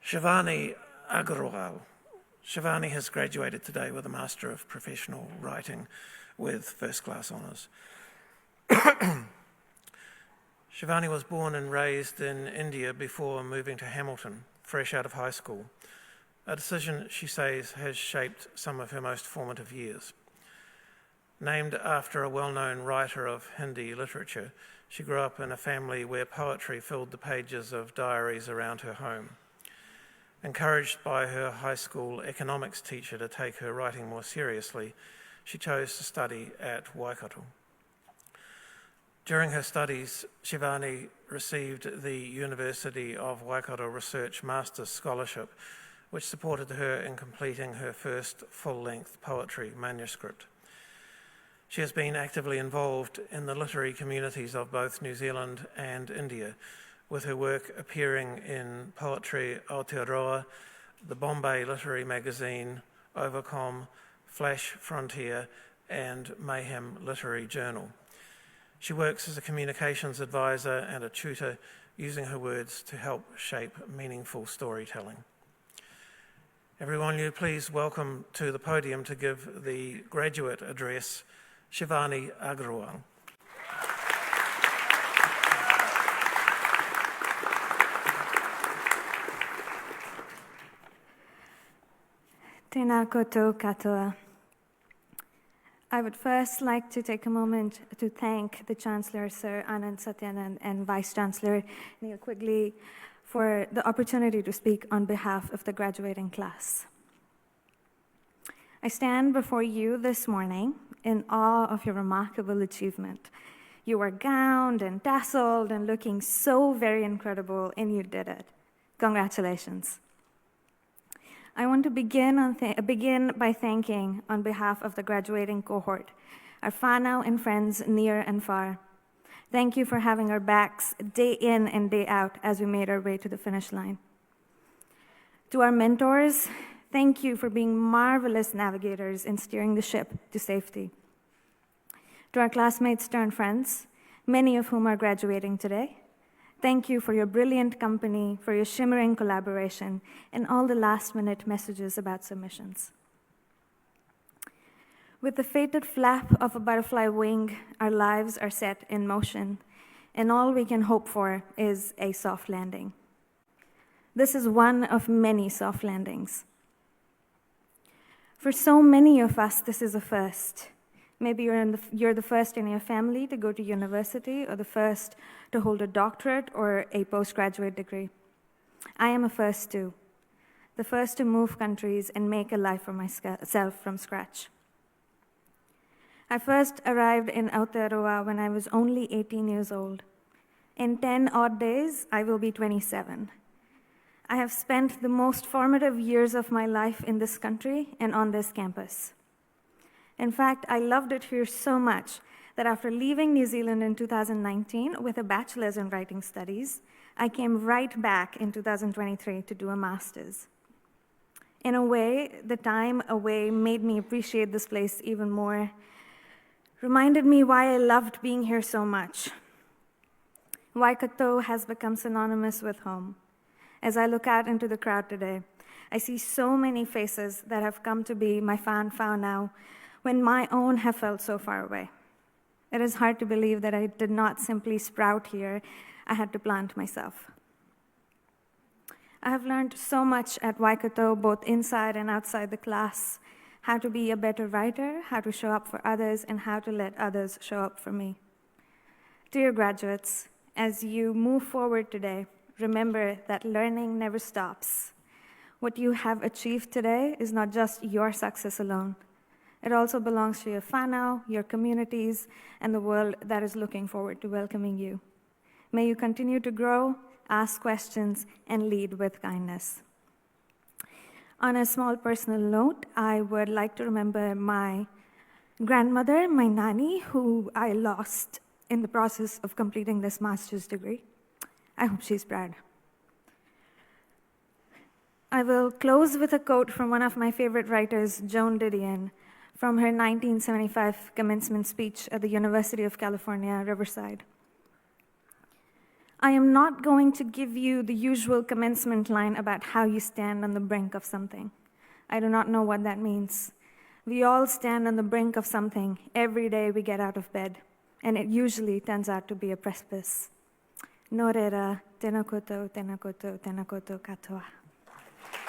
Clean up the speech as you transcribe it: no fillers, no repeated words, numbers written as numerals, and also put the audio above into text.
Shivani Agrawal. Shivani has graduated today with a Master of Professional Writing with first class honours. Shivani was born and raised in India before moving to Hamilton, fresh out of high school, a decision she says has shaped some of her most formative years. Named after a well-known writer of Hindi literature, she grew up in a family where poetry filled the pages of diaries around her home. Encouraged by her high school economics teacher to take her writing more seriously, she chose to study at Waikato. During her studies, Shivani received the University of Waikato Research Master's Scholarship, which supported her in completing her first full-length poetry manuscript. She has been actively involved in the literary communities of both New Zealand and India, with her work appearing in Poetry Aotearoa, the Bombay Literary Magazine, Overcom, Flash Frontier, and Mayhem Literary Journal. She works as a communications advisor and a tutor, using her words to help shape meaningful storytelling. Everyone, will you please welcome to the podium to give the graduate address, Shivani Agrawal. Tēnā koutou katoa. I would first like to take a moment to thank the Chancellor, Sir Anand Satyanand, and Vice Chancellor Neil Quigley for the opportunity to speak on behalf of the graduating class. I stand before you this morning in awe of your remarkable achievement. You were gowned and dazzled and looking so very incredible, and you did it. Congratulations. I want to begin by thanking, on behalf of the graduating cohort, our whānau and friends near and far. Thank you for having our backs day in and day out as we made our way to the finish line. To our mentors, thank you for being marvelous navigators in steering the ship to safety. To our classmates turned friends, many of whom are graduating today, thank you for your brilliant company, for your shimmering collaboration, and all the last-minute messages about submissions. With the fated flap of a butterfly wing, our lives are set in motion, and all we can hope for is a soft landing. This is one of many soft landings. For so many of us, this is a first. Maybe you're the first in your family to go to university, or the first to hold a doctorate or a postgraduate degree. I am a first too, the first to move countries and make a life for myself from scratch. I first arrived in Aotearoa when I was only 18 years old. In 10 odd days, I will be 27. I have spent the most formative years of my life in this country and on this campus. In fact, I loved it here so much that after leaving New Zealand in 2019 with a bachelor's in writing studies, I came right back in 2023 to do a master's. In a way, the time away made me appreciate this place even more, reminded me why I loved being here so much. Waikato has become synonymous with home. As I look out into the crowd today, I see so many faces that have come to be my whānau when my own have felt so far away. It is hard to believe that I did not simply sprout here. I had to plant myself. I have learned so much at Waikato, both inside and outside the class, how to be a better writer, how to show up for others, and how to let others show up for me. Dear graduates, as you move forward today, remember that learning never stops. What you have achieved today is not just your success alone. It also belongs to your whānau, your communities, and the world that is looking forward to welcoming you. May you continue to grow, ask questions, and lead with kindness. On a small personal note, I would like to remember my grandmother, my nanny, who I lost in the process of completing this master's degree. I hope she's proud. I will close with a quote from one of my favorite writers, Joan Didion, from her 1975 commencement speech at the University of California, Riverside. I am not going to give you the usual commencement line about how you stand on the brink of something. I do not know what that means. We all stand on the brink of something every day we get out of bed, and it usually turns out to be a precipice. Nō reira, tēnā koutou, tēnā koutou, tēnā koutou katoa.